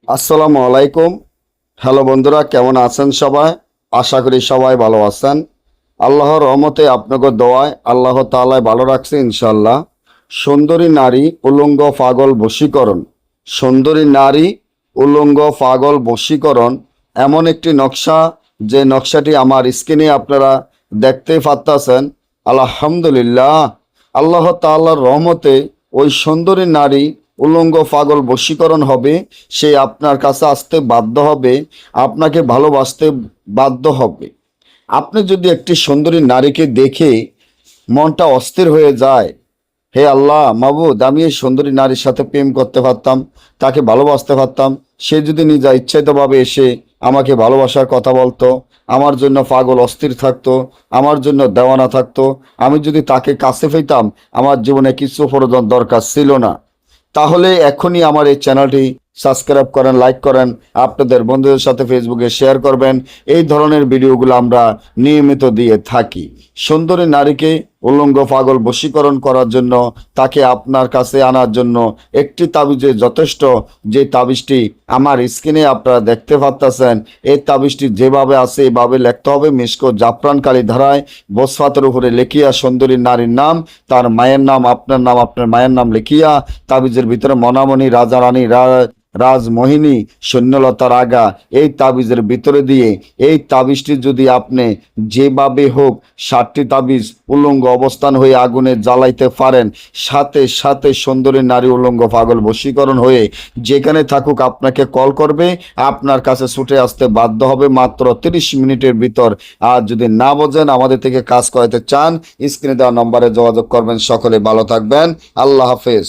আসসালামু আলাইকুম। হ্যালো বন্ধুরা, কেমন আছেন সবাই? আশা করি সবাই ভালো আছেন। আল্লাহর রহমতে আপনাকে দোয়ায় আল্লাহ তাআলা ভালো রাখছে ইনশাল্লাহ। সুন্দরী নারী উলঙ্গ পাগল বশীকরণ। সুন্দরী নারী উলঙ্গ পাগল বশীকরণ এমন একটি নকশা, যে নকশাটি আমার স্ক্রিনে আপনারা দেখতেই পাচ্ছেন। আলহামদুলিল্লাহ, আল্লাহ তাআলার রহমতে ওই সুন্দরী নারী উলঙ্গ পাগল বশীকরণ হবে। সে আপনার কাছে আসতে বাধ্য হবে, আপনাকে ভালোবাসতে বাধ্য হবে। আপনি যদি একটি সুন্দরী নারীকে দেখে মনটা অস্থির হয়ে যায়, হে আল্লাহ মাবুদ, আমি এই সুন্দরী নারীর সাথে প্রেম করতে পারতাম, তাকে ভালোবাসতে পারতাম। সে যদি নিজে ইচ্ছাকৃতভাবে এসে আমাকে ভালোবাসার কথা বলতো, আমার জন্য পাগল অস্থির থাকতো, আমার জন্য দেওয়ানা থাকতো, আমি যদি তাকে কাছে পেতাম, আমার জীবনে কিছু প্রয়োজন দরকার ছিল না। তাহলে এখনই আমার এই চ্যানেলটি সাবস্ক্রাইব করেন, লাইক করেন, আপনাদের বন্ধুদের সাথে ফেসবুকে শেয়ার করবেন। এই ধরনের ভিডিওগুলো আমরা নিয়মিত দিয়ে থাকি। সুন্দরী নারীকে উলঙ্গ পাগল বশীকরণ করার জন্য, তাকে আপনার কাছে আনার জন্য একটি তাবিজে যথেষ্ট। যে তাবিজটি আমার স্ক্রিনে আপনারা দেখতে পাচ্ছেন, এই তাবিজটি যেভাবে আছে এভাবে লিখতে হবে। মিশকো জাফরান কালি ধারায় বসফাতের উপরে লিখিয়া সুন্দরী নারীর নাম, তার মায়ের নাম, আপনার নাম, আপনার মায়ের নাম লিখিয়া তাবিজের ভিতরে মনামণি, রাজা রানী, রাজমোহিনী, সৈন্যলতার আগা এই তাবিজের ভিতরে দিয়ে এই তাবিজটি যদি আপনি যেভাবে হোক 60টি তাবিজ উলঙ্গ অবস্থান হয়ে আগুনে জ্বালাইতে পারেন, সাথে সাথে সুন্দরী নারী উলঙ্গ পাগল বশীকরণ হয়ে যেখানে থাকুক আপনাকে কল করবে, আপনার কাছে ছুটে আসতে বাধ্য হবে মাত্র 30 মিনিটের ভিতর। আর যদি না বোঝেন, আমাদের থেকে কাজ করাতে চান, স্ক্রিনে দেওয়া নম্বরে যোগাযোগ করবেন। সকলে ভালো থাকবেন। আল্লাহ হাফেজ।